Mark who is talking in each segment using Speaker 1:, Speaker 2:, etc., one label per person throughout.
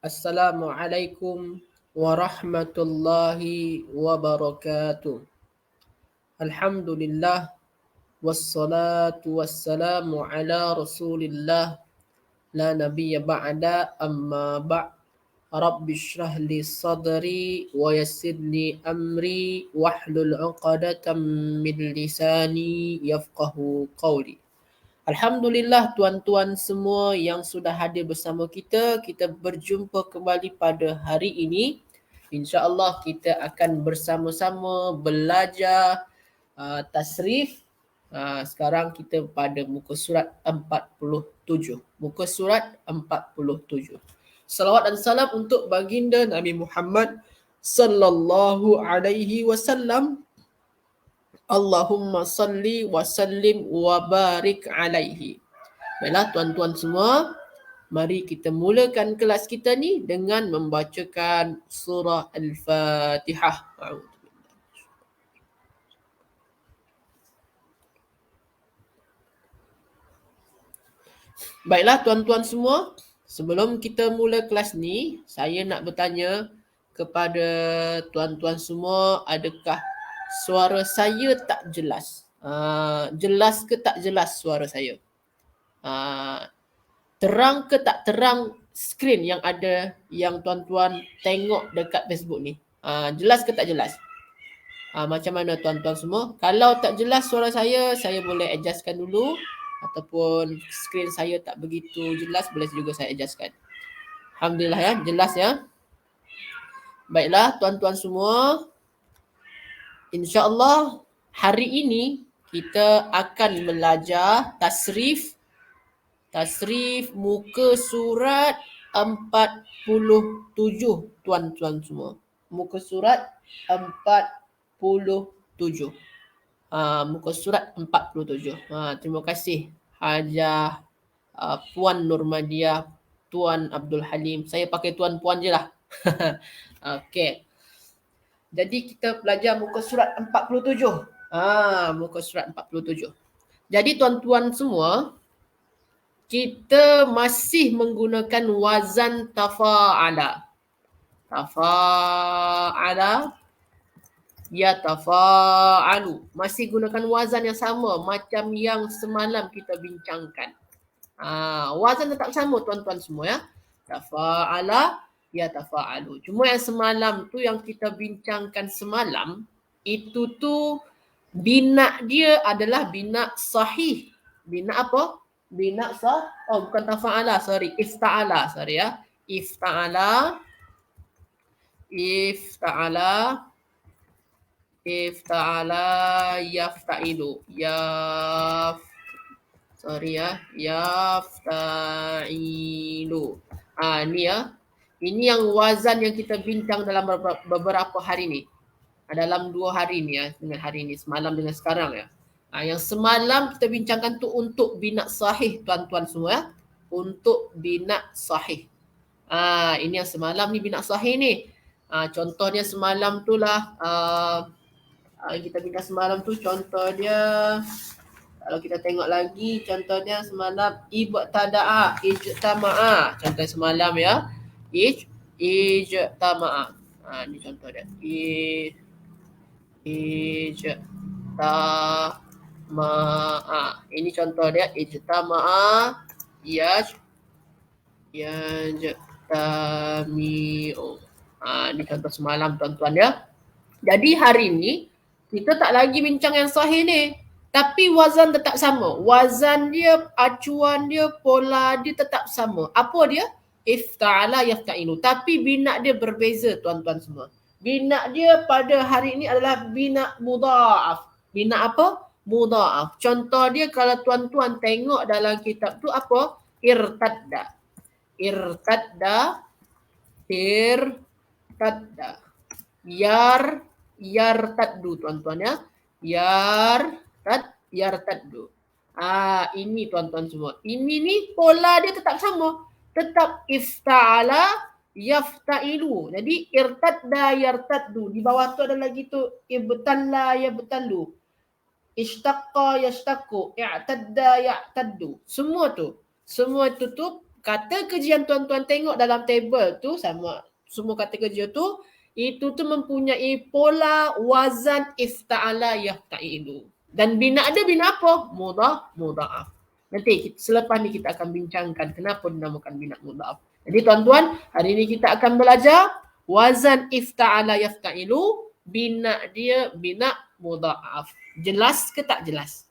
Speaker 1: Assalamualaikum warahmatullahi wabarakatuh. Alhamdulillah wassalatu wassalamu ala Rasulillah la nabiyya ba'da amma ba' Rabbi shrah li sadri wa yassir li amri wahlul 'uqdatam min lisani yafqahu qawli. Alhamdulillah tuan-tuan semua yang sudah hadir bersama kita. Kita berjumpa kembali pada hari ini. InsyaAllah kita akan bersama-sama belajar tasrif. Sekarang kita pada muka surat 47. Muka surat 47. Salawat dan salam untuk baginda Nabi Muhammad sallallahu alaihi wasallam. Allahumma salli wa sallim wa barik alaihi. Baiklah tuan-tuan semua, mari kita mulakan kelas kita ni dengan membacakan surah Al-Fatihah. Baiklah tuan-tuan semua, sebelum kita mula kelas ni, saya nak bertanya kepada tuan-tuan semua, adakah suara saya tak jelas? Jelas ke tak jelas suara saya? Terang ke tak terang skrin yang ada yang tuan-tuan tengok dekat Facebook ni? Jelas ke tak jelas? Macam mana tuan-tuan semua? Kalau tak jelas suara saya boleh adjustkan dulu. Ataupun skrin saya tak begitu jelas, boleh juga saya adjustkan. Alhamdulillah ya, jelas ya. Baiklah tuan-tuan semua, InsyaAllah hari ini kita akan belajar tasrif muka surat 47 tuan-tuan semua. Muka surat 47. Muka surat 47. Terima kasih Hajah Puan Nurmadiah, Tuan Abdul Halim. Saya pakai tuan-puan je lah. Okey. Jadi kita belajar muka surat 47. Muka surat 47. Jadi tuan-tuan semua, kita masih menggunakan wazan tafa'ala. Tafa'ala, yatafa'alu. Masih gunakan wazan yang sama macam yang semalam kita bincangkan. Wazan tetap sama tuan-tuan semua ya. Tafa'ala, yatafa'alu. Cuma yang semalam tu yang kita bincangkan semalam, itu tu bina dia adalah bina sahih. Bina apa? Bina bukan tafa'ala, sorry. Ifta'ala, sorry ya. Ifta'ala, yafta'ilu. Yafta'ilu. Ni ya. Ini yang wazan yang kita bincang dalam beberapa hari ni. Dalam 2 hari ni ya, dengan hari ni, semalam dengan sekarang ya. Yang semalam kita bincangkan tu untuk bina sahih tuan-tuan semua ya. Untuk bina sahih. Ini yang semalam ni bina sahih ni. Contohnya semalam tu lah, kita bincang semalam tu contoh dia, kalau kita tengok lagi contohnya semalam ibtada'a, ijtama'a. Contoh semalam ya. Ijtama'a. Ni contoh dia. Ijtama'a. Ini contoh dia. Ijtama'a. Yajtami'u. Ini contoh semalam tuan-tuan ya. Jadi hari ni kita tak lagi bincang yang sahih ni. Tapi wazan tetap sama. Wazan dia, acuan dia, pola dia tetap sama. Apa dia? Ifta'ala yafta'ilu. Tapi bina dia berbeza tuan-tuan semua. Bina dia pada hari ini adalah bina mudha'af. Bina apa? Mudha'af. Contoh dia kalau tuan-tuan tengok dalam kitab tu apa? Irtadda. Yartaddu tuan-tuan ya. Yartaddu. Ini tuan-tuan semua. Ini ni pola dia tetap sama. Tetap ifta'ala yafta'ilu. Jadi irtadda yartaddu. Di bawah tu ada lagi tu ibtalla yabtallu. Ishtaqqa yashtaqu. I'tadda ya'taddu. Semua itu tu kata kerja yang tuan-tuan tengok dalam table tu sama semua kata kerja tu itu tu mempunyai pola wazan ifta'ala yafta'ilu. Dan bina ada bina apa? Mudha'af. Nanti selepas ni kita akan bincangkan kenapa dinamakan bina mudha'af. Jadi tuan-tuan, hari ini kita akan belajar wazan ifta'ala yafta'ilu, bina dia bina mudha'af. Jelas ke tak jelas?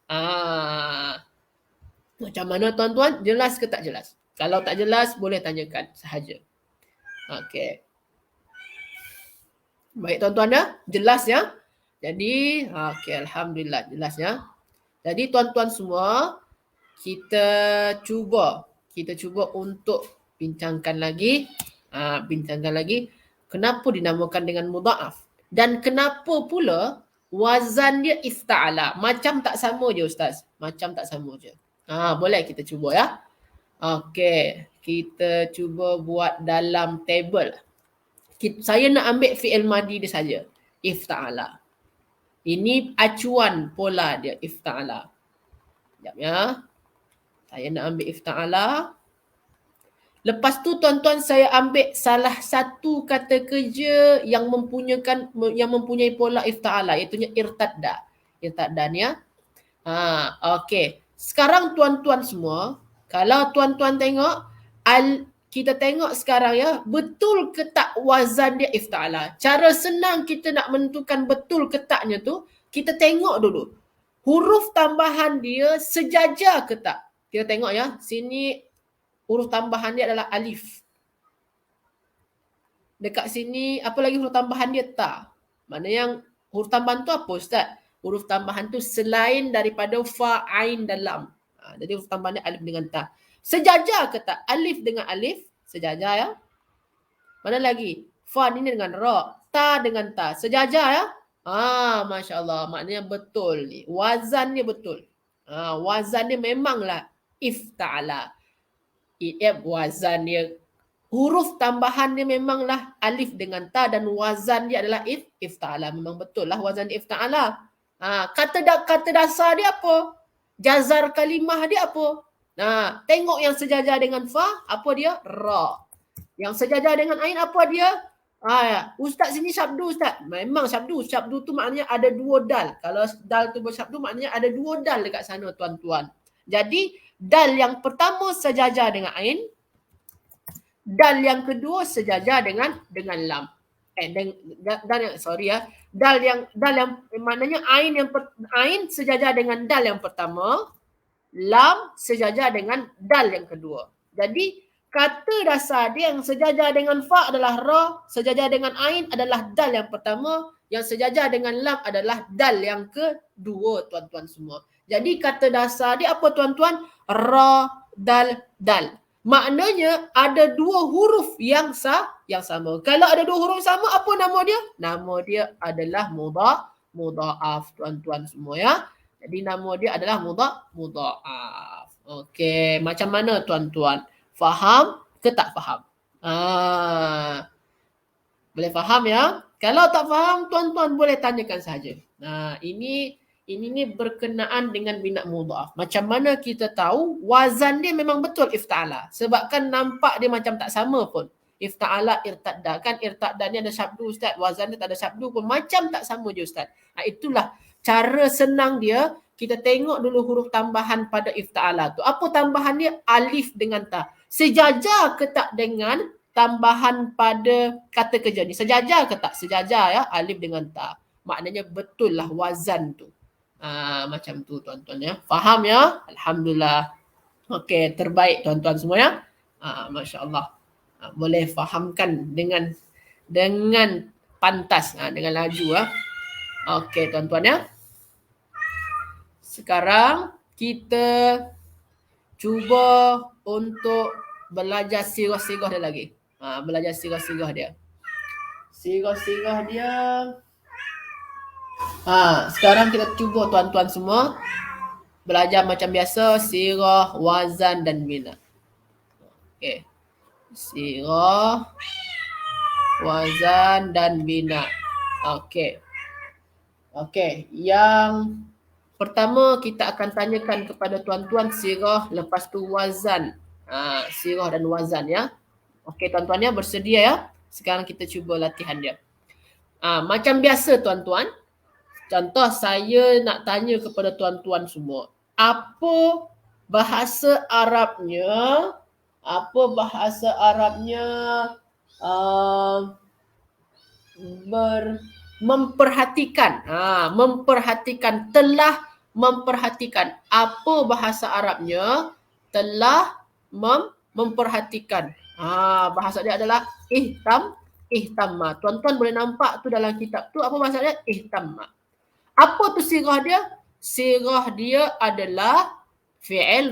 Speaker 1: Macam mana tuan-tuan? Jelas ke tak jelas? Kalau tak jelas, boleh tanyakan sahaja. Okey. Baik tuan-tuan dah? Jelas ya? Jadi, okey, alhamdulillah jelas ya. Jadi tuan-tuan semua, kita cuba untuk bincangkan lagi kenapa dinamakan dengan mudha'af dan kenapa pula wazan dia ifta'ala. Macam tak sama je ustaz. Macam tak sama je. Boleh kita cuba ya. Okey, kita cuba buat dalam table. Saya nak ambil fi'il madi dia saja. Ifta'ala. Ini acuan pola dia ifta'ala. Sekejap ya. Saya nak ambil ifta'ala. Lepas tu tuan-tuan saya ambil salah satu kata kerja yang mempunyai pola ifta'ala, iaitu irtadda. Irtadda ni ya. Okey. Sekarang tuan-tuan semua, kalau tuan-tuan tengok kita tengok sekarang ya, betul ke tak wazan dia ifta'ala. Cara senang kita nak menentukan betul ke taknya tu, kita tengok dulu. Huruf tambahan dia sejajar ke tak? Kita tengok ya, sini huruf tambahan dia adalah alif. Dekat sini, apa lagi huruf tambahan dia? Ta. Mana yang huruf tambahan tu apa ustaz? Huruf tambahan tu selain daripada fa, ain dan lam. Jadi huruf tambahan dia alif dengan ta. Sejajar ke tak? Alif dengan alif, sejajar ya. Mana lagi? Fa ni dengan ra, ta dengan ta. Sejajar ya. Masya Allah. Maknanya betul ni. Wazan dia betul. Wazan dia memanglah ifta'ala. Wazan dia. Huruf tambahan dia memanglah alif dengan ta dan wazan dia adalah ifta'ala. Memang betul lah wazan dia ifta'ala. Kata dasar dia apa? Jazar kalimah dia apa? Tengok yang sejajar dengan fa, apa dia? Ra. Yang sejajar dengan ain, apa dia? Ustaz sini syabdu ustaz. Memang syabdu. Syabdu tu maknanya ada dua dal. Kalau dal tu bersyabdu maknanya ada dua dal dekat sana tuan-tuan. Jadi dal yang pertama sejajar dengan ain. Dal yang kedua sejajar dengan lam. Dal yang maknanya ain sejajar dengan dal yang pertama. Lam sejajar dengan dal yang kedua. Jadi kata dasar dia yang sejajar dengan fa adalah ra, sejajar dengan ain adalah dal yang pertama, yang sejajar dengan lam adalah dal yang kedua tuan-tuan semua. Jadi kata dasar dia apa tuan-tuan? Ra, dal, dal. Maknanya ada dua huruf yang sama. Kalau ada dua huruf sama, apa nama dia? Nama dia adalah mudha'af tuan-tuan semua ya. Jadi nama dia adalah mudha'af. Okey, macam mana tuan-tuan? Faham ke tak faham? Boleh faham ya? Kalau tak faham, tuan-tuan boleh tanyakan saja. Ini berkenaan dengan bina mudha'af. Macam mana kita tahu wazan dia memang betul ifta'ala? Sebab kan nampak dia macam tak sama pun. Ifta'ala, irtadda. Kan irtadda ni ada syabdu ustaz. Wazan dia tak ada syabdu pun. Macam tak sama je ustaz. Itulah cara senang dia, kita tengok dulu huruf tambahan pada ifta'ala tu. Apa tambahan dia? Alif dengan ta. Sejajar ke tak dengan tambahan pada kata kerja ni? Sejajar ke tak? Sejajar ya, alif dengan ta. Maknanya betul lah wazan tu. Macam tu tuan-tuan ya. Faham ya? Alhamdulillah. Okey, terbaik tuan-tuan semua ya. Masya Allah. Boleh fahamkan dengan pantas, dengan laju ya. Okey tuan-tuan ya. Sekarang kita cuba untuk belajar sirah-sirah dia lagi. Belajar sirah-sirah dia. Sirah-sirah dia. Sekarang kita cuba tuan-tuan semua belajar macam biasa sirah, wazan dan bina. Okey. Sirah, wazan dan bina. Okey. Yang pertama kita akan tanyakan kepada tuan-tuan sirah, lepas tu wazan. Sirah dan wazan ya. Okey tuan-tuan ya, bersedia ya. Sekarang kita cuba latihan dia. Macam biasa tuan-tuan. Contoh saya nak tanya kepada tuan-tuan semua. Apa bahasa Arabnya? Apa bahasa Arabnya? Memperhatikan. Memperhatikan, telah memperhatikan. Apa bahasa Arabnya? Telah memperhatikan. Bahasa dia adalah ihtamma. Tuan-tuan boleh nampak tu dalam kitab tu apa bahasa dia? Ihtamma. Apa tu sirah dia? Sirah dia adalah fi'il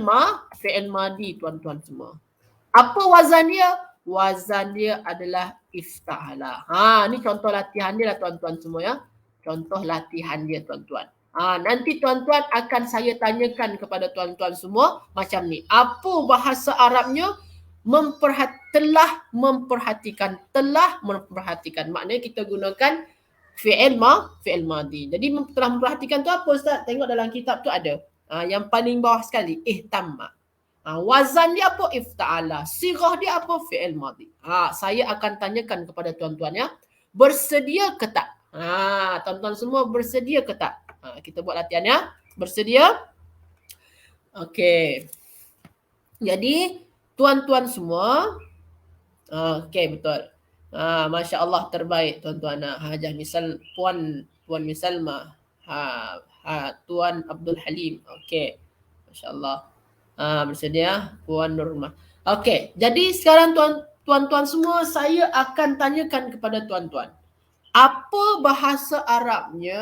Speaker 1: madi tuan-tuan semua. Apa wazan dia? Wazan dia adalah ifta'ala. Ni contoh latihan dia lah tuan-tuan semua ya. Contoh latihan dia tuan-tuan. Nanti tuan-tuan akan saya tanyakan kepada tuan-tuan semua macam ni. Apa bahasa Arabnya? Telah memperhatikan. Maknanya kita gunakan fi'il madi. Jadi telah memperhatikan tu apa Ustaz? Tengok dalam kitab tu ada. Yang paling bawah sekali, ihtamma. Wazan dia apa? Ifta'ala. Sirah dia apa? Fi'il madi. Saya akan tanyakan kepada tuan-tuan ya. Bersedia ke tak? Tuan-tuan semua bersedia ke tak? Kita buat latihan ya. Bersedia? Okey. Jadi, tuan-tuan semua. Okey, betul. Masya Allah terbaik tuan-tuan. Hajah misal Puan Misalma. Tuan Abdul Halim. Okey. Masya Allah. Bersedia Puan Nurmah. Okey, jadi sekarang tuan-tuan semua saya akan tanyakan kepada tuan-tuan. Apa bahasa Arabnya?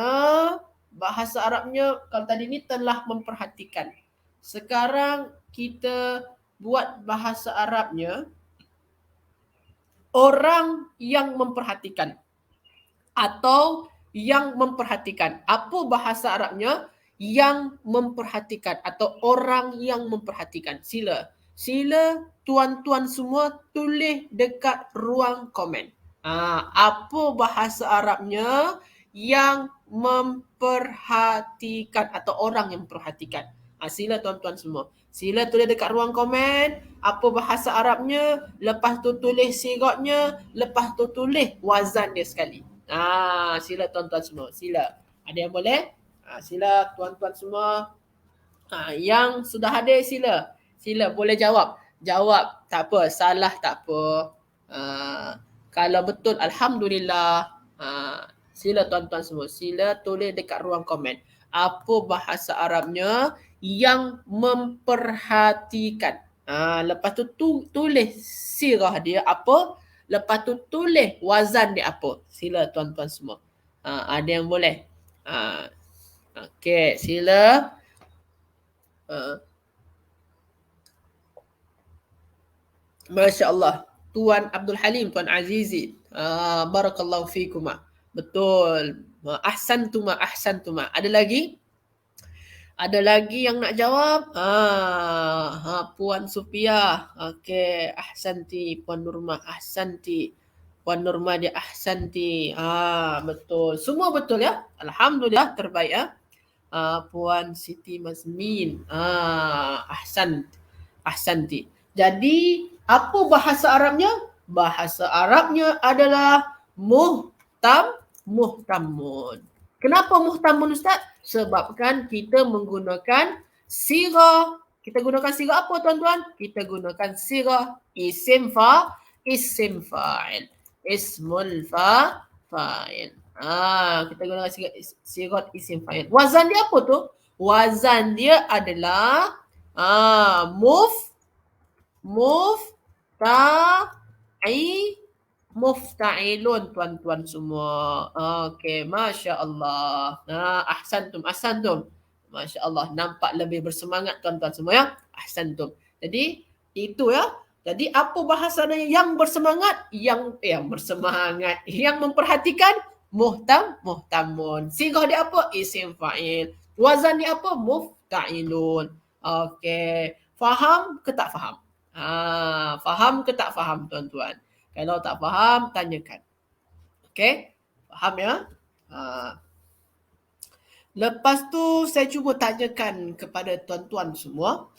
Speaker 1: Bahasa Arabnya kalau tadi ni telah memperhatikan. Sekarang kita buat bahasa Arabnya orang yang memperhatikan atau yang memperhatikan. Apa bahasa Arabnya? Yang memperhatikan atau orang yang memperhatikan. Sila tuan-tuan semua tulis dekat ruang komen. Apa bahasa Arabnya yang memperhatikan atau orang yang memperhatikan. Sila tuan-tuan semua. Sila tulis dekat ruang komen apa bahasa Arabnya, lepas tu tulis sirahnya, lepas tu tulis wazan dia sekali. Sila tuan-tuan semua. Sila. Ada yang boleh? Sila tuan-tuan semua. Yang sudah hadir sila. Sila boleh jawab. Jawab tak apa, salah tak apa. Kalau betul alhamdulillah. Sila tuan-tuan semua. Sila tulis dekat ruang komen. Apa bahasa Arabnya yang memperhatikan. Lepas tu tulis sirah dia apa. Lepas tu tulis wazan dia apa. Sila tuan-tuan semua. Ada yang boleh? Okey, sila. Masya Allah. Tuan Abdul Halim, Tuan Azizi. Barakallahu fikuma. Betul. Ahsantuma. Ada lagi? Ada lagi yang nak jawab? Puan Sufia. Okey, ahsanti. Puan Nurma, ahsanti. Puan Nurma dia ahsanti. Betul. Semua betul ya? Alhamdulillah, terbaik ya. Puan Siti Mazmin. Ahsanti. Jadi, apa bahasa Arabnya? Bahasa Arabnya adalah muhtamun. Kenapa muhtamun Ustaz? Sebabkan kita menggunakan sirah. Kita gunakan sirah apa tuan-tuan? Kita gunakan sirah isim fa'il. Ismul fa'il. Kita gunakan sirah isim fa'il. Wazan dia apa tu? Wazan dia adalah mufta'ilun tuan-tuan semua. Okey, Masya Allah. Ahsantum. Masya Allah, nampak lebih bersemangat tuan-tuan semua ya. Ahsantum. Jadi, itu ya. Jadi, apa bahasanya yang bersemangat? Yang bersemangat. Yang memperhatikan? Muhtamun. Sirah dia apa? Isim fa'il. Wazan dia apa? Mufta'ilun. Okey. Faham ke tak faham? Faham ke tak faham tuan-tuan? Kalau tak faham, tanyakan. Okey? Faham ya? Lepas tu saya cuba tanyakan kepada tuan-tuan semua.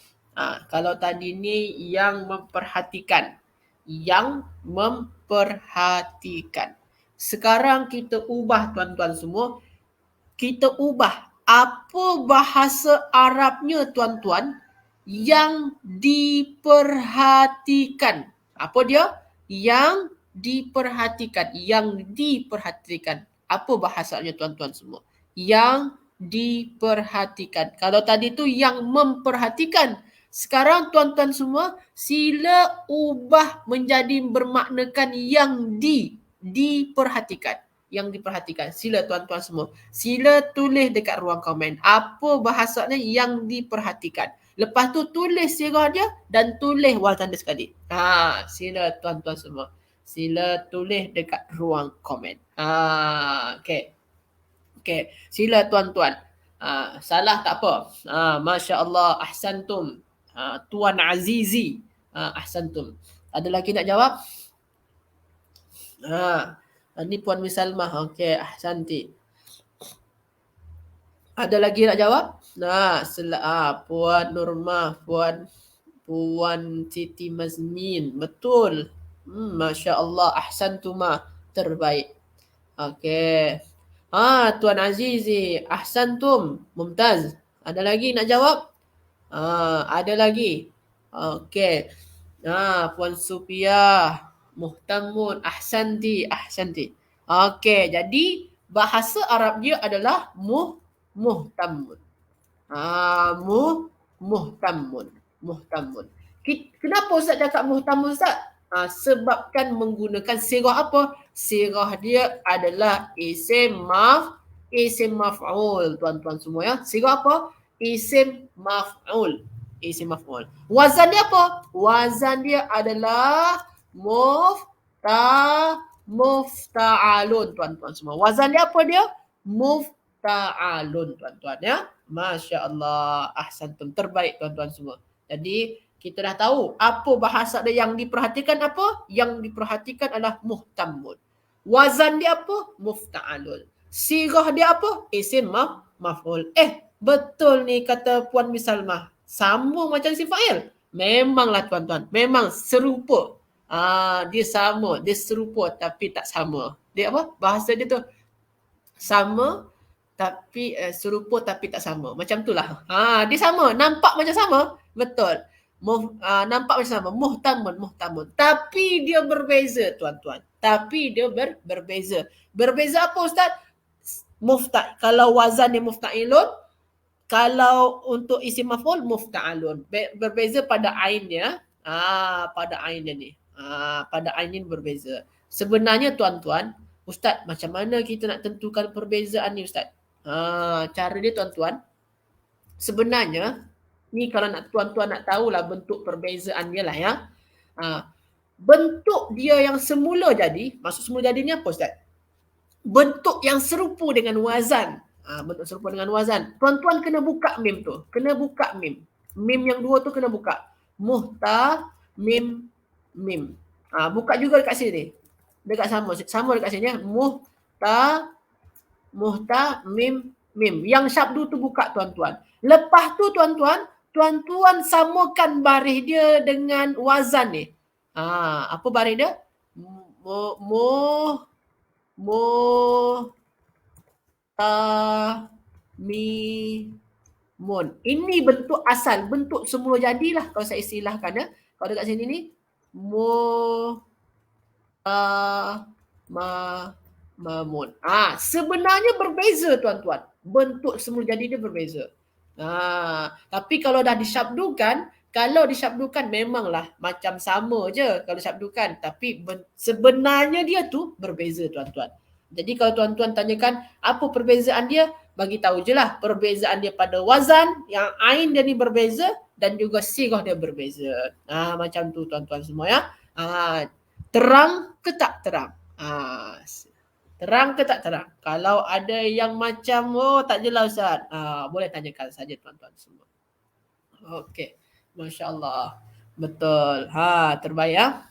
Speaker 1: Kalau tadi ni yang memperhatikan. Yang memperhatikan. Sekarang kita ubah tuan-tuan semua. Kita ubah apa bahasa Arabnya tuan-tuan yang diperhatikan. Apa dia? Yang diperhatikan. Yang diperhatikan. Apa bahasanya tuan-tuan semua? Yang diperhatikan. Kalau tadi tu yang memperhatikan. Sekarang tuan-tuan semua sila ubah menjadi bermaknakan yang diperhatikan. Yang diperhatikan. Sila tuan-tuan semua. Sila tulis dekat ruang komen. Apa bahasanya yang diperhatikan. Lepas tu tulis sirah dia dan tulis wazan dia sekali. Sila tuan-tuan semua. Sila tulis dekat ruang komen. Okey. Okey, sila tuan-tuan. Salah tak apa. Masya Allah, ahsantum. Tuan Azizi, ahsantum. Ada lagi nak jawab? Ini Puan Misalmah. Okey, ahsanti. Ada lagi nak jawab? Puan Nurmah, Puan Siti Mazmin. Betul. Masya Allah, ahsantuma. Terbaik. Okey. Tuan Azizi, ahsantum. Mumtaz. Ada lagi nak jawab? Ada lagi. Okey. Puan Supiah, Muhtamun, ahsanti. Okey, jadi bahasa Arab dia adalah muhtamun. Muhtamun. Kenapa Ustaz cakap muhtamun Ustaz? Sebabkan menggunakan sirah apa? Sirah dia adalah isim maf'ul tuan-tuan semua ya. Sirah apa? Isim maf'ul. Wazan dia apa? Wazan dia adalah mufta'alun tuan-tuan semua. Wazan dia apa dia? Mufta'alun tuan-tuan ya. Masya Allah. Ahsantum. Terbaik tuan-tuan semua. Jadi kita dah tahu apa bahasa dia yang diperhatikan apa? Yang diperhatikan adalah muhtamun. Wazan dia apa? Mufta'alun. Sirah dia apa? Isim maf'ul. Betul ni kata Puan Misalmah. Sama macam isim fa'il. Memanglah tuan-tuan. Memang serupa. Dia sama. Dia serupa tapi tak sama. Dia apa? Bahasa dia tu sama tapi serupa tapi tak sama. Macam tu lah. Dia sama. Nampak macam sama. Betul. Nampak macam sama. Muhtamun. Tapi dia berbeza tuan-tuan. Berbeza. Berbeza apa Ustaz? Kalau wazan dia mufta'ilun, kalau untuk isim maf'ul mufta'alun. Berbeza pada ain dia. Pada ain dia ni. Pada ain ni berbeza. Sebenarnya tuan-tuan, Ustaz, macam mana kita nak tentukan perbezaan ni Ustaz? Cara dia tuan-tuan, sebenarnya ni kalau nak tuan-tuan nak tahulah bentuk perbezaan dia lah ya. Bentuk dia yang semula jadi, maksud semula jadi ni apa Ustaz? Bentuk yang serupa dengan wazan. Bentuk serupa dengan wazan. Tuan-tuan kena buka mim tu. Kena buka mim. Mim yang dua tu kena buka. Mim. Buka juga dekat sini. Dekat sama dekat sini ya. Mim. Yang syabdu tu buka tuan-tuan. Lepas tu tuan-tuan samakan baris dia dengan wazan ni. Apa baris dia? Mun. Ini bentuk asal, bentuk semula jadilah kalau saya istilahkan ya. Kalau dekat sini ni mamun. Sebenarnya berbeza tuan-tuan. Bentuk semula jadi dia berbeza. Tapi kalau dah disyabdukan, memanglah macam sama je kalau disyabdukan. Tapi sebenarnya dia tu berbeza tuan-tuan. Jadi kalau tuan-tuan tanyakan apa perbezaan dia, bagi tahu je lah perbezaan dia pada wazan, yang ain dia ni berbeza dan juga sirah dia berbeza. Macam tu tuan-tuan semua ya. Terang ke tak terang? Terang ke tak terang? Kalau ada yang macam tak jelas Ustaz, boleh tanyakan saja tuan-tuan semua. Okey. Masya Allah. Betul. Terbaik ya.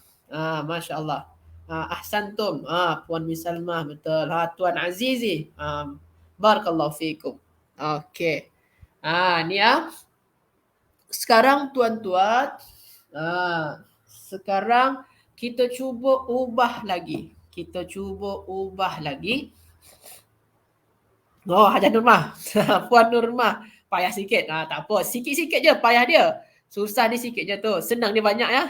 Speaker 1: Masya Allah. Ahsantum. Puan Misalmah. Betul. Tuan Azizi. Barakallahu fiikum. Okey. Ni ya. Sekarang tuan-tuan, sekarang kita cuba ubah lagi. Oh, Hajar Nurmah. Puan Nurmah. Payah sikit. Tak apa. Sikit-sikit je payah dia. Susah ni sikit je tu. Senang dia banyak ya.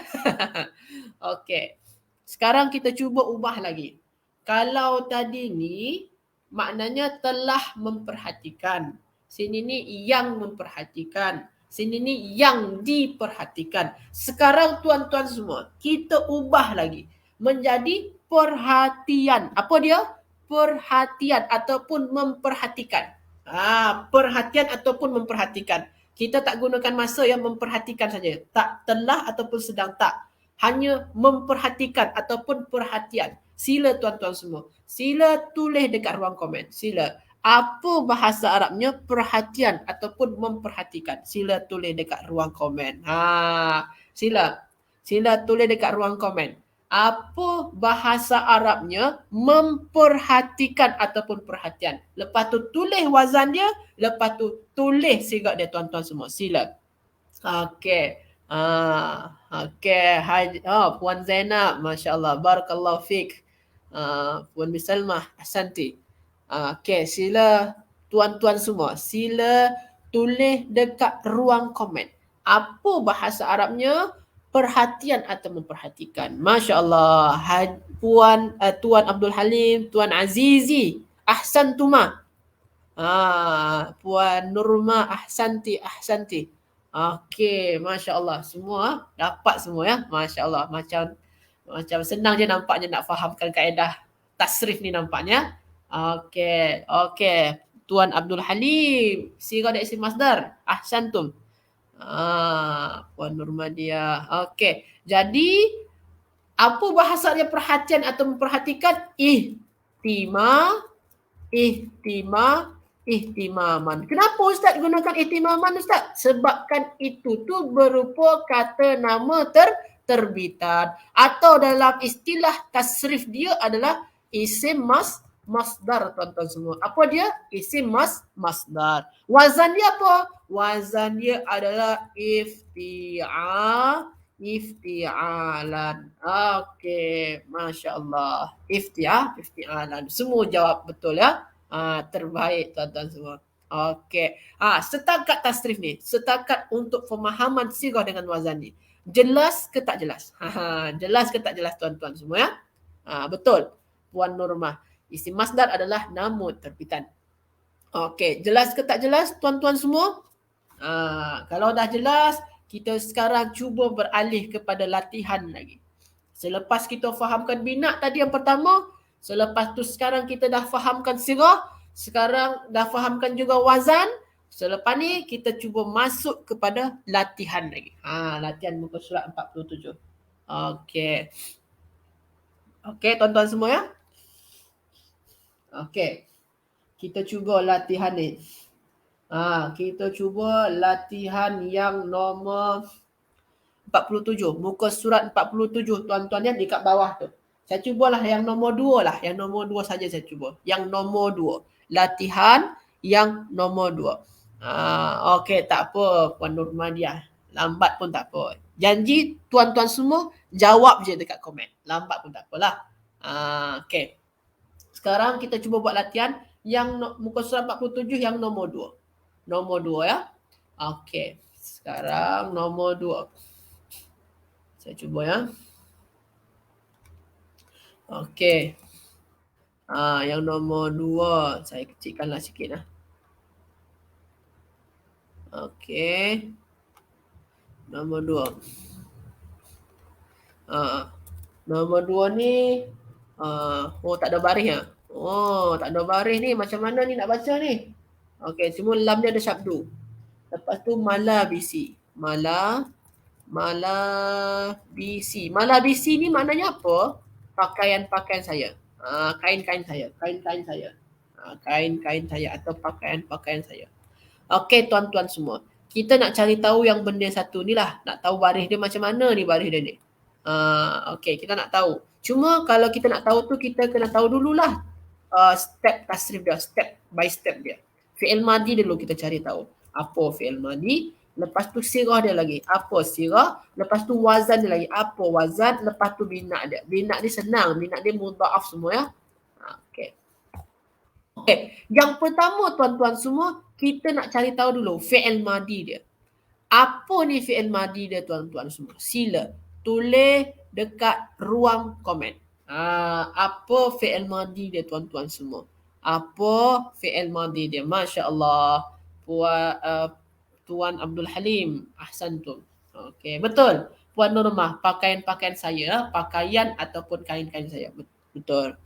Speaker 1: Okey. Sekarang kita cuba ubah lagi. Kalau tadi ni maknanya telah memperhatikan. Sini ni yang memperhatikan. Sini ni yang diperhatikan. Sekarang tuan-tuan semua, kita ubah lagi menjadi perhatian. Apa dia? Perhatian ataupun memperhatikan. Perhatian ataupun memperhatikan. Kita tak gunakan masa yang memperhatikan saja. Tak telah ataupun sedang tak. Hanya memperhatikan ataupun perhatian. Sila tuan-tuan semua. Sila tulis dekat ruang komen. Sila. Apa bahasa Arabnya perhatian ataupun memperhatikan? Sila tulis dekat ruang komen. Sila. Sila tulis dekat ruang komen. Apa bahasa Arabnya memperhatikan ataupun perhatian. Lepas tu tulis wazan dia, lepas tu tulis sigak dia tuan-tuan semua. Sila. Okey. Okey. Puan Zainab, masya-Allah, barakallahu fik. Puan Misalmah, ahsanti. Okey, sila tuan-tuan semua, sila tulis dekat ruang komen. Apa bahasa Arabnya perhatian atau memperhatikan. Masya-Allah. Tuan Abdul Halim, Tuan Azizi, ahsantuma. Puan Nurma, ahsanti. Okey, masya-Allah. Semua dapat semua ya. Masya-Allah. Macam senang je nampaknya nak fahamkan kaedah tasrif ni nampaknya. Okey. Tuan Abdul Halim, sirah dan isim masdar. Ahsantum. Puan Nurmadia. Okey. Jadi apa bahasa dia perhatian atau memperhatikan? Ihtimaman. Kenapa Ustaz gunakan ihtimaman Ustaz? Sebabkan itu tu berupa kata nama terbitan atau dalam istilah tasrif dia adalah isim masdar tuan-tuan semua. Apa dia? Isim masdar. Wazan dia apa? Wazan dia adalah ifti'alan. Okey, masya-Allah. Ifti'alan. Semua jawab betul ya. Terbaik tuan-tuan semua. Okey. Setakat tasrif ni, setakat untuk pemahaman sirah dengan wazan ni. Jelas ke tak jelas? Jelas ke tak jelas tuan-tuan semua ya? Betul. Puan Nurmah. Isim masdar adalah nama terbitan. Okey, jelas ke tak jelas tuan-tuan semua? Kalau dah jelas, kita sekarang cuba beralih kepada latihan lagi. Selepas kita fahamkan binat tadi yang pertama, selepas tu sekarang kita dah fahamkan sirah, sekarang dah fahamkan juga wazan. Selepas ni kita cuba masuk kepada latihan lagi. Latihan muka surat 47. Okey. Okey tuan-tuan semua ya. Okey. Kita cuba latihan ni. Kita cuba latihan yang nombor 47. Muka surat 47 tuan-tuan ya, dekat bawah tu. Saya cubalah yang nombor 2 lah. Yang nombor 2 saja saya cuba. Yang nombor 2. Latihan yang nombor 2. Okey, tak apa Puan Nurmadiah. Lambat pun tak apa. Janji tuan-tuan semua jawab je dekat komen. Lambat pun tak apalah. Okey. Sekarang kita cuba buat latihan yang muka surat 47 yang nombor 2. Nombor 2 ya. Okey. Sekarang nombor 2. Saya cuba ya. Okey. Yang nombor 2. Saya kecilkanlah sikit lah. Okey. Nombor 2. Nombor 2 ni. Tak ada baris ya. Tak ada baris ni. Macam mana ni nak baca ni? Okey. Semua lam dia ada syabdu. Lepas tu malabisi. Malabisi. Malabisi ni maknanya apa? Pakaian-pakaian saya. Kain-kain saya. Kain-kain saya. Kain-kain saya atau pakaian-pakaian saya. Okey tuan-tuan semua. Kita nak cari tahu yang benda satu ni lah. Nak tahu baris dia macam mana ni baris dia ni. Okey, kita nak tahu. Cuma kalau kita nak tahu tu kita kena tahu dululah step tasrif dia, step by step dia. Fi'il madi dulu kita cari tahu. Apa fi'il madi? lepas tu sirah dia lagi. Apa sirah? Lepas tu wazan dia lagi. Apa wazan? Lepas tu bina dia. Bina dia senang. Bina dia mudha'af semua ya. Okey. Okey. Yang pertama tuan-tuan semua, kita nak cari tahu dulu fi'il madi dia. Apa ni fi'il madi dia tuan-tuan semua? Sila tulis dekat ruang komen. Apa fi'il madi dia tuan-tuan semua? Apa fi'il madi dia? Masya Allah. Tuan Abdul Halim, ahsantum. Okey, betul. Puan Nurmah, pakaian-pakaian saya, pakaian ataupun kain-kain saya. Betul.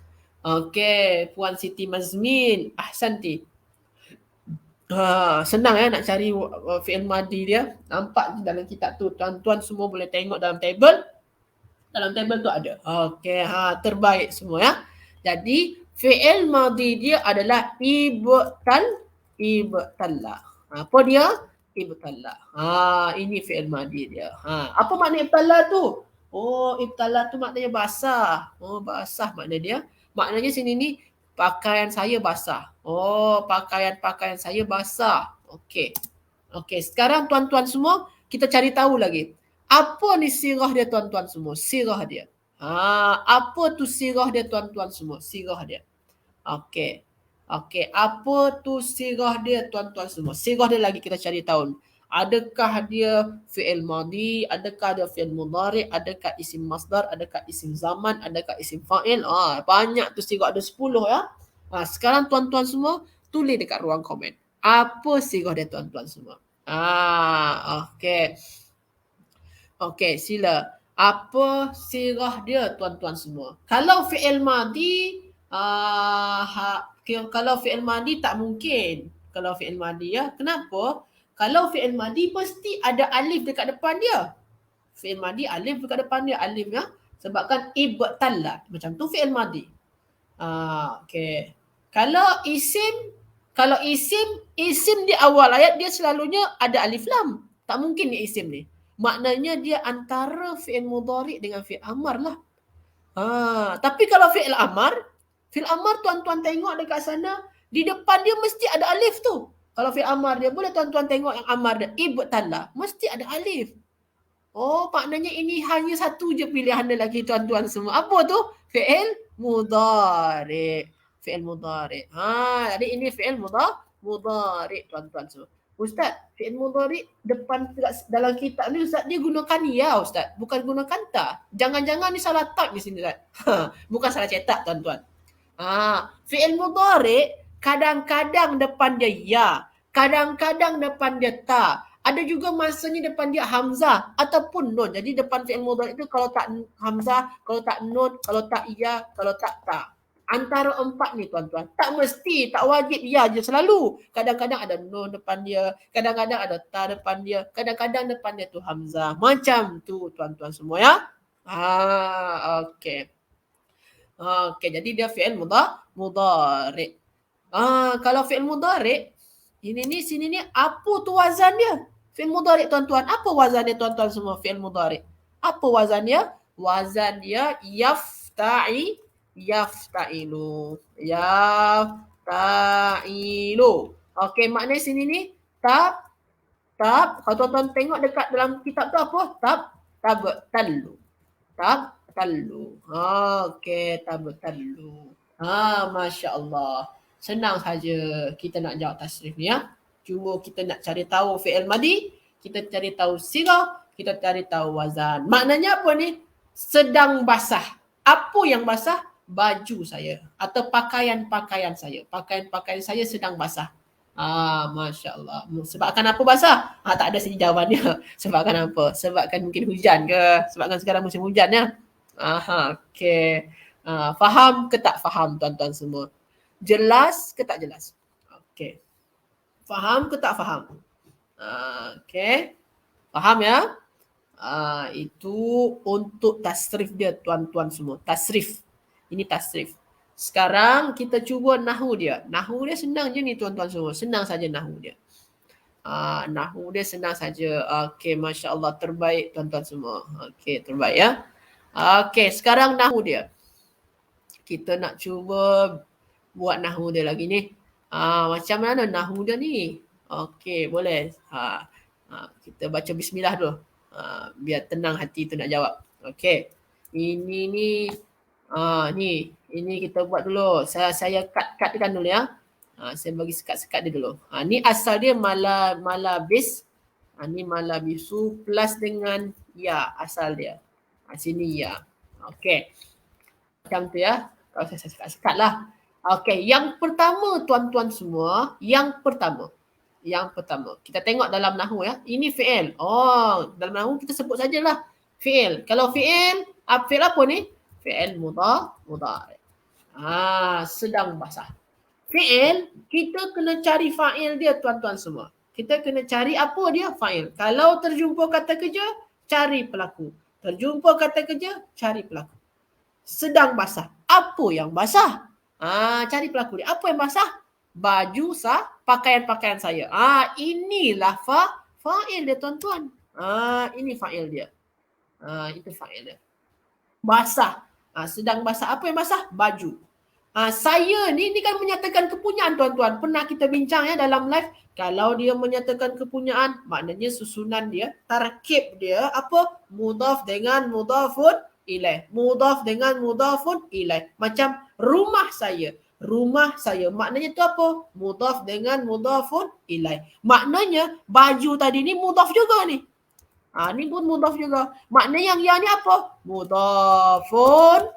Speaker 1: Okey, Puan Siti Mazmin, ahsanti. Senang ya nak cari fi'il madi dia. Nampak dalam kitab tu, tuan-tuan semua boleh tengok dalam table. Dalam table tu ada. Okey, terbaik semua ya. Jadi fi'il madi dia adalah ibtalla. Apa dia? Ibtalla. Ini fi'il madi dia. Apa makna ibtalla tu? Oh, ibtalla tu maknanya basah. Oh, basah makna dia. Maknanya sini ni pakaian saya basah. Oh, pakaian-pakaian saya basah. Okey. Okey, sekarang tuan-tuan semua kita cari tahu lagi. Apa ni sirah dia tuan-tuan semua? Sirah dia. Apa tu sirah dia tuan-tuan semua? Sirah dia. Okey. Okey, apa tu sirah dia tuan-tuan semua? Sirah dia lagi kita cari tahu. Adakah dia fi'il madi, adakah dia fi'il mudhari, adakah isim masdar, adakah isim zaman, adakah isim fa'il? Banyak tu sirah, ada 10 ya. Sekarang tuan-tuan semua tulis dekat ruang komen. Apa sirah dia tuan-tuan semua? Okey. Okey, sila. Apa sirah dia tuan-tuan semua? Kalau fi'il madi, kalau fi'il madi tak mungkin. Kalau fi'il madi ya. Kenapa? Kalau fi'il madi pasti ada alif dekat depan dia. Fi'il madi alif dekat depan dia. Alif ya. Sebabkan ibtalla. Macam tu fi'il madi. Okey. Kalau isim di awal ayat dia selalunya ada alif lam. Tak mungkin ni isim ni. Maknanya dia antara fi'il mudhari dengan fi'il amar lah. Tapi kalau fi'il amar tuan-tuan tengok dekat sana, di depan dia mesti ada alif tu. Kalau fi'il amar dia, boleh tuan-tuan tengok yang amar dia, ibtalla, mesti ada alif. Oh, maknanya ini hanya satu je pilihan dia lagi tuan-tuan semua. Apa tu? Fi'il mudhari. Fi'il mudhari. Jadi ini fi'il mudhari tuan-tuan semua. Ustaz, fi'il mudhari depan dalam kitab ni Ustaz dia gunakan ya Ustaz, bukan gunakan ta. Jangan-jangan ni salah type di sini Ustaz. Bukan salah cetak tuan-tuan. Fi'il mudhari kadang-kadang depan dia ya, kadang-kadang depan dia ta. Ada juga masanya depan dia hamzah ataupun nun. Jadi depan fi'il mudhari itu kalau tak hamzah, kalau tak nun, kalau tak ya, kalau tak ta. Antara empat ni tuan-tuan. Tak mesti, tak wajib ya je selalu. Kadang-kadang ada nun depan dia, kadang-kadang ada ta depan dia, kadang-kadang depan dia tu hamzah. Macam tu tuan-tuan semua ya. Okey. Okey, jadi dia fi'il mudhari. Kalau fi'il mudhari, sini ni apa tu wazan dia? Fi'il mudhari tuan-tuan, apa wazan dia tuan-tuan semua fi'il mudhari? Apa wazan dia? Wazan dia yafta'ilu. Okey, maknanya sini ni tab. Kalau tuan-tuan tengok dekat dalam kitab tu apa? Tabtallu. Okey, tabtallu. Masya Allah. Senang saja kita nak jawab tasrif ni ya. Cuma kita nak cari tahu fi'il madi, kita cari tahu sirah, kita cari tahu wazan. Maknanya apa ni? Sedang basah. Apa yang basah? Baju saya atau pakaian-pakaian saya. Pakaian-pakaian saya sedang basah. Masya Allah. Sebabkan apa basah? Tak ada sini jawabannya. Sebabkan apa? Sebabkan mungkin hujan ke? Sebabkan sekarang musim hujan ya. Okey. Faham ke tak faham tuan-tuan semua? Jelas ke tak jelas? Okey. Faham ke tak faham? Okey. Faham ya? Itu untuk tasrif dia tuan-tuan semua. Tasrif. Ini tasrif. Sekarang kita cuba nahu dia. Nahu dia senang je ni tuan-tuan semua. Senang saja nahu dia. Nahu dia senang saja. Okey, Masya Allah. Terbaik tuan-tuan semua. Okey, terbaik ya. Okey, sekarang nahu dia. Kita nak cuba buat nahu dia lagi ni. Macam mana nahu dia ni? Okey, boleh. Kita baca bismillah dulu. Biar tenang hati tu nak jawab. Okey. Ini ni kita buat dulu. Saya cut-cutkan dulu ya. Saya bagi sekat-sekat dia dulu. Ni asal dia mala bis. Ni mala bisu plus dengan ya asal dia. Sini ya. Okey. Macam tu ya. Kalau saya sekat-sekat lah. Okey, yang pertama tuan-tuan semua, yang pertama. Kita tengok dalam nahu ya. Ini fi'il. Dalam nahu kita sebut sajalah fi'il. Kalau fi'il apa ni? Fi'il mudhari'. Sedang basah. Fi'il, kita kena cari fa'il dia tuan-tuan semua. Kita kena cari apa dia? Fa'il. Kalau terjumpa kata kerja, cari pelaku. Terjumpa kata kerja, cari pelaku. Sedang basah. Apa yang basah? Cari pelaku dia. Apa yang basah? Baju pakaian-pakaian saya. Inilah fa'il dia tuan-tuan. Ini fa'il dia. Itu fa'il dia. Basah. Sedang basah. Apa yang basah? Baju. Saya ni kan menyatakan kepunyaan tuan-tuan. Pernah kita bincang ya dalam live. Kalau dia menyatakan kepunyaan, maknanya susunan dia, tarkib dia apa? Mudhaf dengan mudhafun ilaih. Mudhaf dengan mudhafun ilaih. Macam rumah saya. Rumah saya. Maknanya tu apa? Mudhaf dengan mudhafun ilaih. Maknanya baju tadi ni mudhaf juga ni. Ni pun mudhaf juga. Maknanya yang ni apa? Mudhafun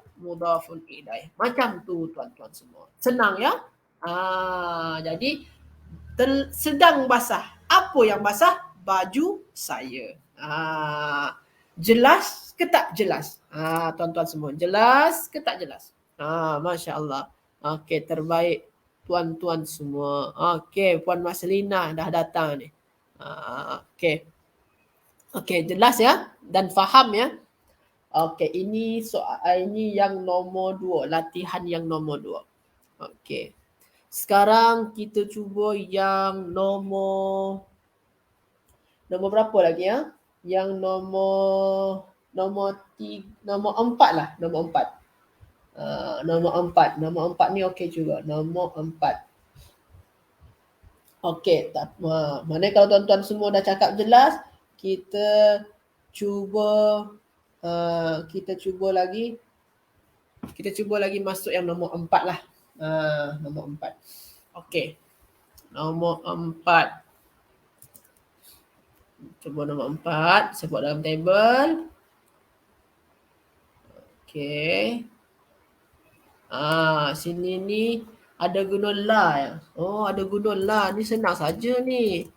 Speaker 1: ilaih. Macam tu tuan-tuan semua. Senang ya? Jadi sedang basah. Apa yang basah? Baju saya. Jelas ke tak jelas? Tuan-tuan semua. Jelas ke tak jelas? Masya Allah. Okey, terbaik tuan-tuan semua. Okey, Puan Maslina dah datang ni. Okey, jelas ya? Dan faham ya? Okey, ini soal ini yang nombor 2, latihan yang nombor 2. Okey. Sekarang kita cuba yang nombor berapa lagi ya? Yang nombor 4 lah, nombor 4. Nombor 4 ni okey juga. Nombor 4. Okey, mana kalau tuan-tuan semua dah cakap jelas, kita cuba lagi masuk yang nombor 4 lah. Nombor 4. Okey. Nombor 4. Cuba nombor 4. Saya buat dalam table. Okey. Sini ni ada guna la ya. Ada guna la. Ni senang saja ni.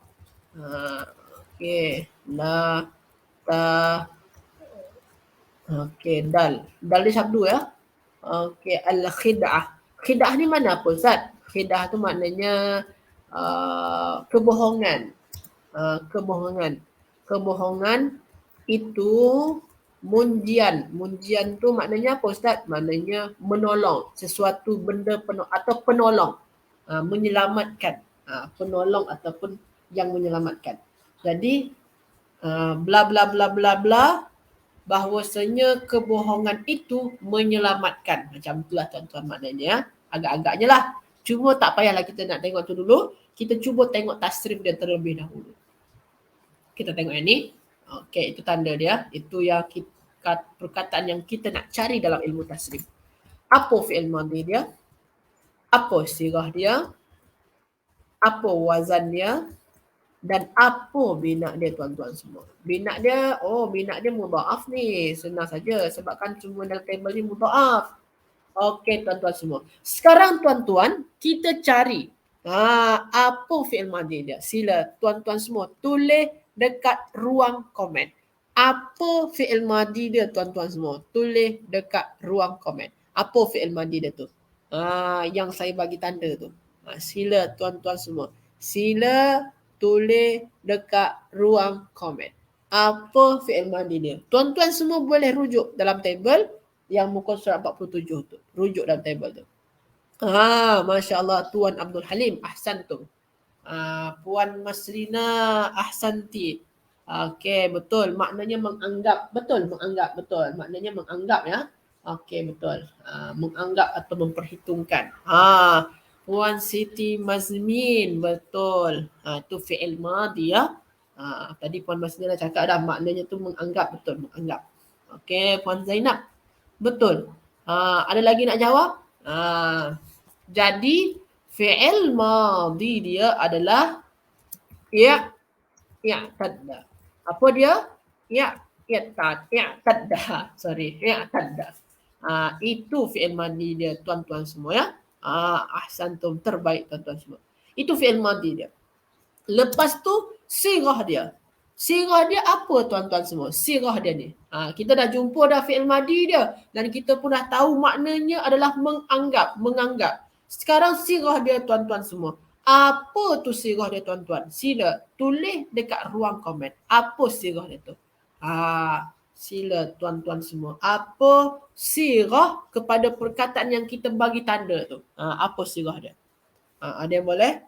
Speaker 1: Okey. La, ta. Okey, dal. Dal ni sabdu ya. Okey, al-khid'ah. Khid'ah ni mana apa Ustaz? Khid'ah tu maknanya kebohongan. Kebohongan itu munjian. Munjian tu maknanya apa Ustaz? Maknanya menolong sesuatu benda atau penolong. Menyelamatkan. Penolong ataupun yang menyelamatkan. Jadi bla bla bla bla bla, bahawasanya kebohongan itu menyelamatkan. Macam itulah tuan-tuan maknanya. Agak-agaknya lah. Cuma tak payahlah kita nak tengok tu dulu. Kita cuba tengok tasrif dia terlebih dahulu. Kita tengok yang ni. Okey, itu tanda dia. Itu yang perkataan yang kita nak cari dalam ilmu tasrif. Apa fi'il madhi dia? Apa sirah dia? Apa wazan dia? Dan apa bina dia tuan-tuan semua? Bina dia mudha'af ni. Senang saja sebabkan semua dalam table ni mudha'af. Okey tuan-tuan semua. Sekarang tuan-tuan kita cari apa fi'il madhi dia. Sila tuan-tuan semua tulis dekat ruang komen. Apa fi'il madhi dia tuan-tuan semua? Tulis dekat ruang komen. Apa fi'il madhi dia tu? Yang saya bagi tanda tu. Sila tuan-tuan semua. Sila tulis dekat ruang komen. Apa fi'il madhi dia? Tuan-tuan semua boleh rujuk dalam table yang muka surat 47 tu. Rujuk dalam table tu. Masya Allah Tuan Abdul Halim, ahsantum. Puan Maslina, ahsanti. Okey, betul. Maknanya menganggap. Betul. Maknanya menganggap ya. Okey, betul. Menganggap atau memperhitungkan. Puan Siti Mazmin, betul. Itu fi'il madhi ya. Tadi Puan Maslina dah cakap dah, maknanya tu menganggap, betul, menganggap. Okey, Puan Zainab. Betul. Ada lagi nak jawab? Jadi fi'il madhi dia adalah i'tadda. Apa dia? I'tadda. Sorry, i'tadda. Itu fi'il madhi dia, tuan-tuan semua ya. Ahsantum, terbaik tuan-tuan semua. Itu fi'il madhi dia. Lepas tu sirah dia. Sirah dia apa tuan-tuan semua? Sirah dia ni. Kita dah jumpa dah fi'il madhi dia dan kita pun dah tahu maknanya adalah menganggap. Sekarang sirah dia tuan-tuan semua. Apa tu sirah dia tuan-tuan? Sila tulis dekat ruang komen. Apa sirah dia tu? Sila tuan-tuan semua. Apa sirah kepada perkataan yang kita bagi tanda tu? Apa sirah dia? Ada yang boleh?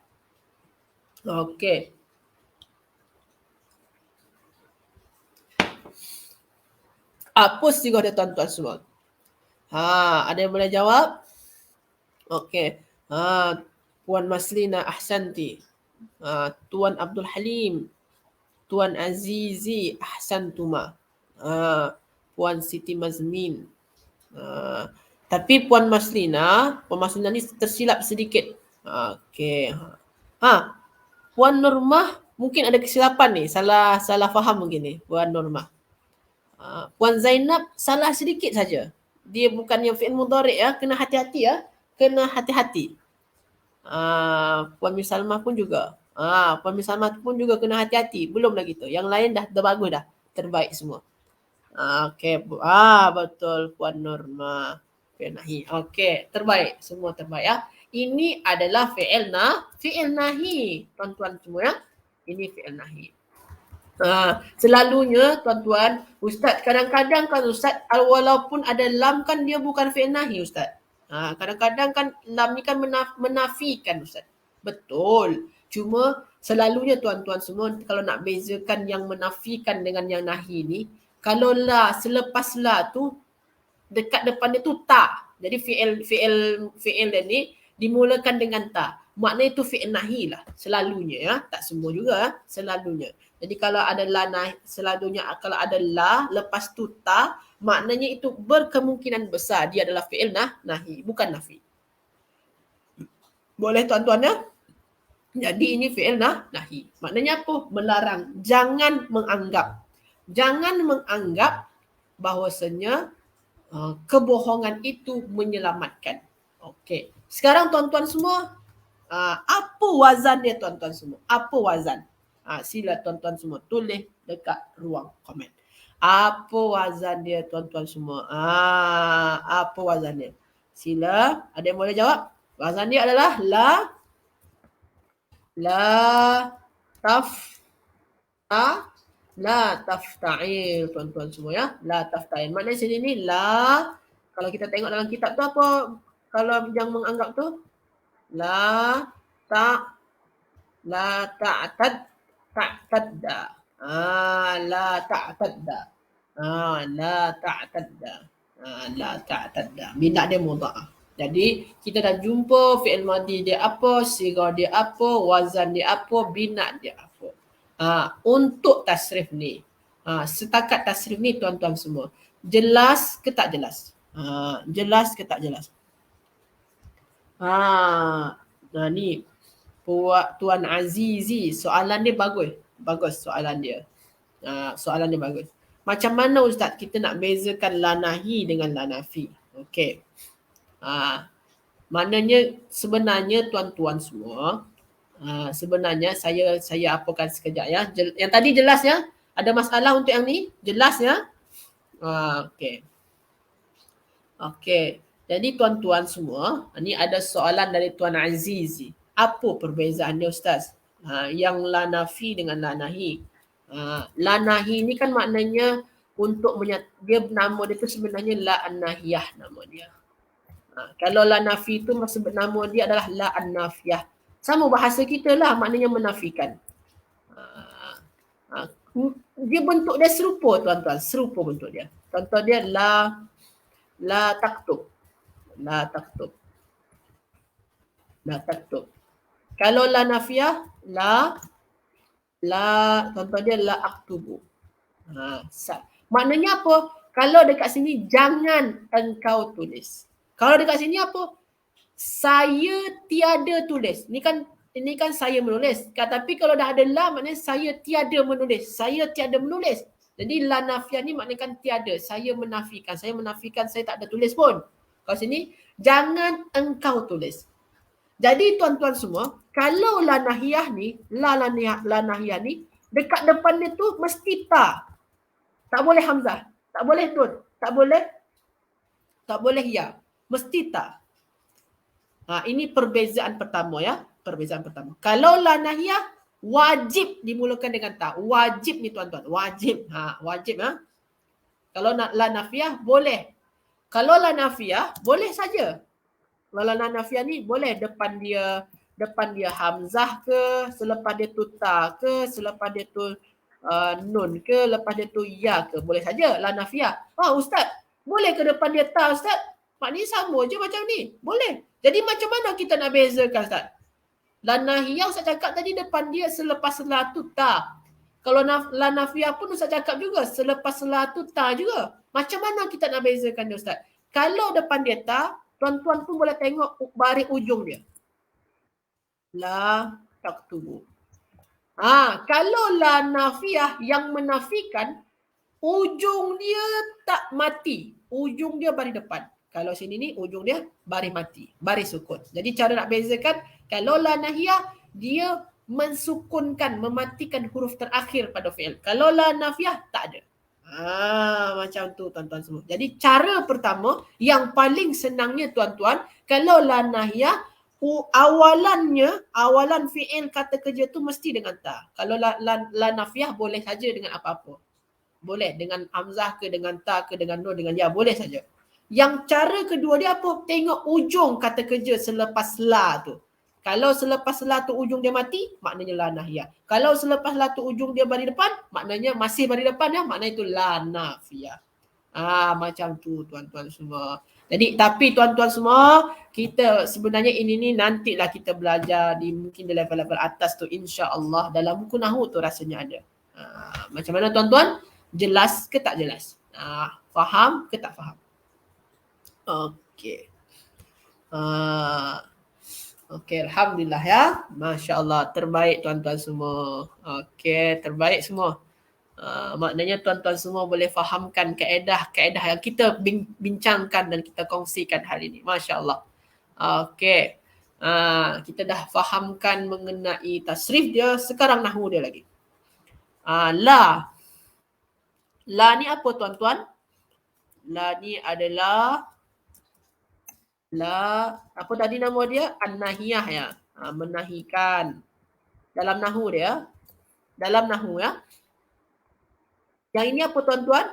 Speaker 1: Okey. Apa sirah dia tuan-tuan semua? Ada yang boleh jawab? Okey. Puan Maslina ahsanti. Tuan Abdul Halim. Tuan Azizi ahsantuma. Puan Siti Mazmin. Tapi Puan Maslina ni tersilap sedikit. Okey. Puan Nurmah mungkin ada kesilapan ni. Salah faham mungkin ni Puan Nurmah. Puan Zainab salah sedikit saja. Dia bukan yang fi'il mudhari' ya. Kena hati-hati ya. Kena hati-hati. Puan Misalmah pun juga. Puan Misalmah pun juga kena hati-hati. Belum lagi tu. Yang lain dah bagus dah. Terbaik semua. Okey. Betul Puan Nurmah. Okey. Terbaik. Semua terbaik ya. Ini adalah fi'il nahi. Tuan-tuan semua ya. Ini fi'il nahi. Selalunya tuan-tuan, Ustaz kadang-kadang kan Ustaz walaupun ada lam kan dia bukan fi'il nahi Ustaz. Kadang-kadang kan lam ni kan menafikan Ustaz. Betul. Cuma selalunya tuan-tuan semua kalau nak bezakan yang menafikan dengan yang nahi ni, kalau la selepas la tu dekat depan dia tu ta. Jadi fi'il dia ni dimulakan dengan ta. Maknanya itu fi'il nahi lah selalunya ya. Tak semua juga selalunya. Jadi kalau ada la selalunya kalau ada la lepas tu ta, maknanya itu berkemungkinan besar dia adalah fi'il nahi, bukan nafi. Boleh tuan-tuan ya? Jadi ini fi'il nahi. Maknanya apa? Melarang. Jangan menganggap. Jangan menganggap bahawasanya kebohongan itu menyelamatkan. Okey. Sekarang tuan-tuan semua, apa wazan dia tuan-tuan semua? Apa wazan? Sila tuan-tuan semua tulis dekat ruang komen. Apa wazan dia tuan-tuan semua? Apa wazan dia? Sila, ada yang boleh jawab? Wazan dia adalah la tafta'il tuan-tuan semua ya. La tafta'il. Maknanya sini ni la, kalau kita tengok dalam kitab tu apa? Kalau yang menganggap tu la ta'tadda. La ta'tadda. Bina dia mudha'af. Jadi kita dah jumpa fi'il madhi dia apa, sirah dia apa, wazan dia apa, bina dia apa. Untuk tasrif ni. Setakat tasrif ni tuan-tuan semua. Jelas ke tak jelas? Jelas ke tak jelas? Ni Tuan Azizi, soalan dia bagus. Bagus soalan dia. Soalan dia bagus. Macam mana Ustaz kita nak bezakan la nahi dengan la nafi? Okey. Maknanya sebenarnya tuan-tuan semua, sebenarnya saya apakan sekejap ya. Yang tadi jelas ya? Ada masalah untuk yang ni? Jelas ya? Okey. Okey. Jadi tuan-tuan semua, ni ada soalan dari Tuan Azizi. Apa perbezaannya Ustaz? Yang la nafi dengan la nahi. La nahi ni kan maknanya untuk dia nama dia tu sebenarnya la an-nahiyah nama dia. Kalau la nafi tu maksud nama dia adalah la an-nafiyah. Sama bahasa kita lah maknanya menafikan. Dia bentuk dia serupa tuan-tuan, serupa bentuk dia. Contoh dia la taktub. La taktub. La taktub. Kalau la nafiyah, la La, contoh dia la aktubu. Maknanya apa? Kalau dekat sini jangan engkau tulis. Kalau dekat sini apa? Saya tiada tulis. Ini kan saya menulis. Tapi kalau dah ada la maknanya saya tiada menulis. Saya tiada menulis. Jadi la nafiyah ni maknanya kan tiada. Saya menafikan. Saya tak ada tulis pun. Kalau sini jangan engkau tulis. Jadi tuan-tuan semua, kalau la nahiyah ni, la nahiyah ni dekat depan dia tu mesti ta. Tak boleh hamzah. Tak boleh tun. Tak boleh ya. Mesti ta. Ini perbezaan pertama ya. Perbezaan pertama. Kalau la nahiyah, wajib dimulakan dengan ta. Wajib ni tuan-tuan. Wajib. Wajib ya. Kalau la nafiyah, boleh. Kalau la nafiyah, boleh saja. Kalau la nafiyah ni, boleh depan dia hamzah ke, selepas dia tu ta ke, selepas dia tu nun ke, lepas dia tu ya ke. Boleh saja la nafiyah. Ustaz, boleh ke depan dia ta Ustaz? Maknanya sama je macam ni. Boleh. Jadi macam mana kita nak bezakan Ustaz? La nahiyah Ustaz cakap tadi depan dia selepas la tu ta. Kalau la nafiyah pun Ustaz cakap juga selepas la tu ta juga. Macam mana kita nak bezakan dia Ustaz? Kalau depan dia ta, tuan-tuan pun boleh tengok baris ujung dia. La taktubu. Kalau la nafiyah yang menafikan, ujung dia tak mati. Ujung dia baris depan. Kalau sini ni ujung dia baris mati, baris sukun. Jadi cara nak bezakan, kalau la nahiyah dia mensukunkan, mematikan huruf terakhir pada fi'il. Kalau la nafiyah tak ada. Macam tu tuan-tuan semua. Jadi cara pertama yang paling senangnya tuan-tuan, kalau la nahiyah awalan fi'il kata kerja tu mesti dengan ta. Kalau la nafiyah boleh saja dengan apa-apa. Boleh dengan hamzah ke, dengan ta ke, dengan nun, dengan ya, boleh saja. Yang cara kedua dia apa? Tengok ujung kata kerja selepas la tu. Kalau selepas la tu ujung dia mati, maknanya la nahiyah. Kalau selepas la tu ujung dia baris depan, maknanya masih baris depan ya, maknanya itu la nafiyah. Macam tu tuan-tuan semua. Jadi tapi tuan-tuan semua, kita sebenarnya ini ni nantilah kita belajar mungkin di level-level atas tu, insya-Allah dalam buku nahwu tu rasanya ada. Macam mana tuan-tuan? Jelas ke tak jelas? Faham ke tak faham? Okey. Okey, alhamdulillah ya. Masya-Allah, terbaik tuan-tuan semua. Okey, terbaik semua. Maknanya tuan-tuan semua boleh fahamkan kaedah-kaedah yang kita bincangkan dan kita kongsikan hari ini. Masya-Allah. Okey. Kita dah fahamkan mengenai tasrif dia, sekarang nahwu dia lagi. La. La ni apa tuan-tuan? La ni adalah apa tadi nama dia? An-nahiyah ya. Menahikan. Dalam nahwu dia. Dalam nahwu ya. Yang ini apa tuan-tuan?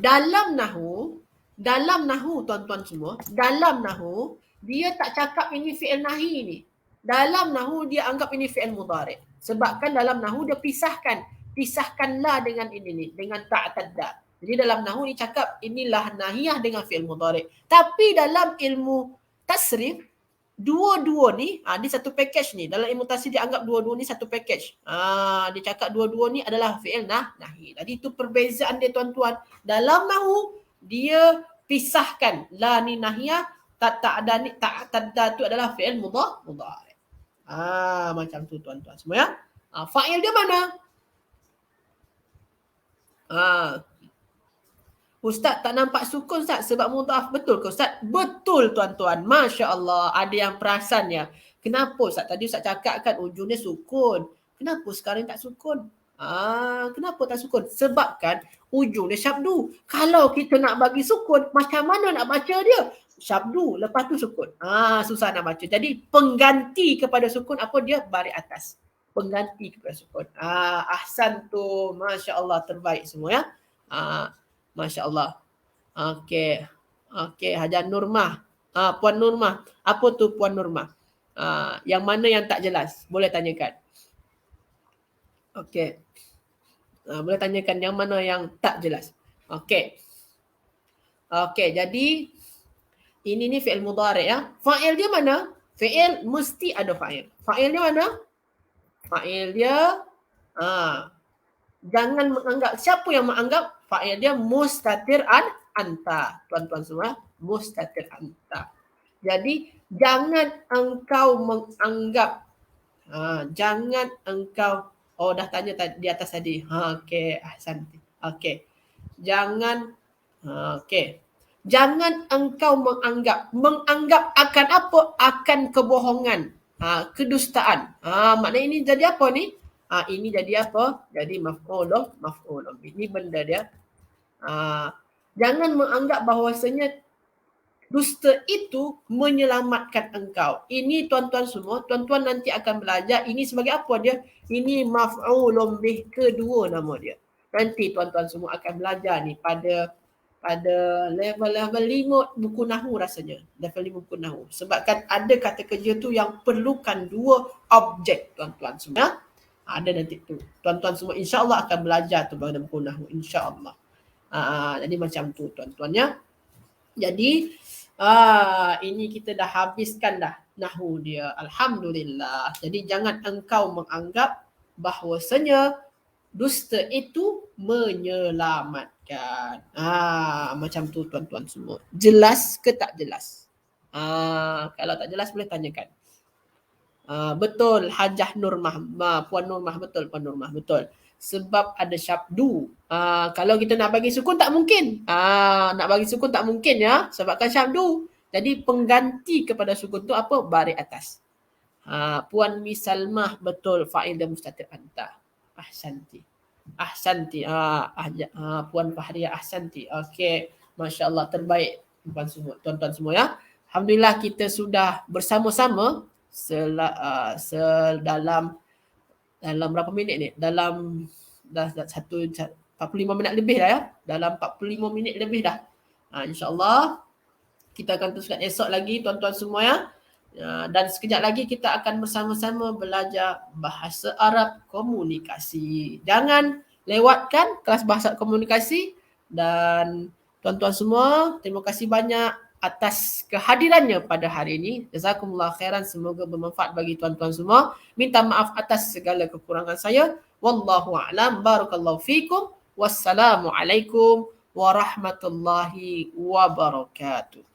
Speaker 1: Dalam nahwu tuan-tuan semua, dalam nahwu dia tak cakap ini fi'il nahi ni. Dalam nahwu dia anggap ini fi'il mudhari'. Sebabkan dalam nahwu dia pisahkanlah dengan ini ni, dengan ta'tadda. Jadi dalam nahwu ni cakap inilah nahiyah dengan fi'il mudhari'. Tapi dalam ilmu tasrif, dua-dua ni, dia satu package ni. Dalam ilmu tasrif dia anggap dua-dua ni satu package. Dia cakap dua-dua ni adalah fi'il nahi. Jadi itu perbezaan dia tuan-tuan. Dalam nahwu dia pisahkan la ni nahiyah, ta'tadda tu adalah fi'il mudhari'. Macam tu tuan-tuan semua ya. Fa'il dia mana? Ustaz tak nampak sukun Ustaz sebab mudhaf. Betul ke Ustaz? Betul tuan-tuan. Masya Allah. Ada yang perasan ya. Kenapa Ustaz? Tadi Ustaz cakap kan ujungnya sukun. Kenapa sekarang tak sukun? Kenapa tak sukun? Sebab kan ujung dia syabdu. Kalau kita nak bagi sukun, macam mana nak baca dia? Syabdu, lepas tu sukun. Susah nak baca. Jadi pengganti kepada sukun apa dia? Baris atas. Pengganti kepada sukun. Ahsan tu. Masya Allah, terbaik semua ya. Masya Allah. Okey. Hajar Nurmah. Puan Nurmah. Apa tu Puan Nurmah? Yang mana yang tak jelas? Boleh tanyakan. Okey. Boleh tanyakan yang mana yang tak jelas. Okey. Jadi ini ni fi'il mudhari' ya. Fa'il dia mana? Fi'il mesti ada fa'il. Fa'il dia mana? Fa'il dia jangan menganggap. Siapa yang menganggap? Fa'il dia mustatir anta. Tuan-tuan semua, mustatir anta. Jadi jangan engkau menganggap. Jangan engkau. Oh, dah tanya di atas tadi. Okey, ahsanti. Okey. Jangan okey. Jangan engkau menganggap. Menganggap akan apa? Akan kebohongan. Kedustaan. Maknanya ini jadi apa ni? Ini jadi apa? Jadi maf'ul. Ini benda dia. Jangan menganggap bahawasanya dusta itu menyelamatkan engkau. Ini tuan-tuan semua, tuan-tuan nanti akan belajar ini sebagai apa dia? Ini maf'ulun bih, kedua nama dia. Nanti tuan-tuan semua akan belajar ni pada level 5 buku Nahu rasanya. Level 5 buku Nahu. Sebabkan ada kata kerja tu yang perlukan dua objek tuan-tuan semua. Ada nanti tu. Tuan-tuan semua insya-Allah akan belajar tu pada buku Nahu, insya-Allah. Jadi macam tu tuan-tuan ya. Jadi ini kita dah habiskan dah Nahu dia. Alhamdulillah. Jadi jangan engkau menganggap bahawasanya dusta itu menyelamatkan. Macam tu tuan-tuan semua. Jelas ke tak jelas? Kalau tak jelas boleh tanyakan. Betul Hajah Nurmah. Puan Nurmah betul, Puan Nurmah betul. Sebab ada syabdu. Kalau kita nak bagi sukun tak mungkin. Nak bagi sukun tak mungkin ya. Sebabkan syabdu. Jadi pengganti kepada sukun tu apa? Baris atas. Puan Misalmah betul. Fa'il dan mustatir anta. Ahsanti. Puan Fahriah ahsanti. Okey. Masya Allah terbaik tuan-tuan semua ya. Alhamdulillah kita sudah bersama-sama dalam berapa minit ni? Dalam dah 45 minit lebih dah ya. Dalam 45 minit lebih dah. InsyaAllah kita akan teruskan esok lagi tuan-tuan semua ya. Dan sekejap lagi kita akan bersama-sama belajar bahasa Arab komunikasi. Jangan lewatkan kelas bahasa komunikasi. Dan tuan-tuan semua, terima kasih banyak atas kehadirannya pada hari ini. Jazakumullah khairan, semoga bermanfaat bagi tuan-tuan semua. Minta maaf atas segala kekurangan saya. Wallahu a'lam. Barakallahu fikum. Wassalamualaikum warahmatullahi wabarakatuh.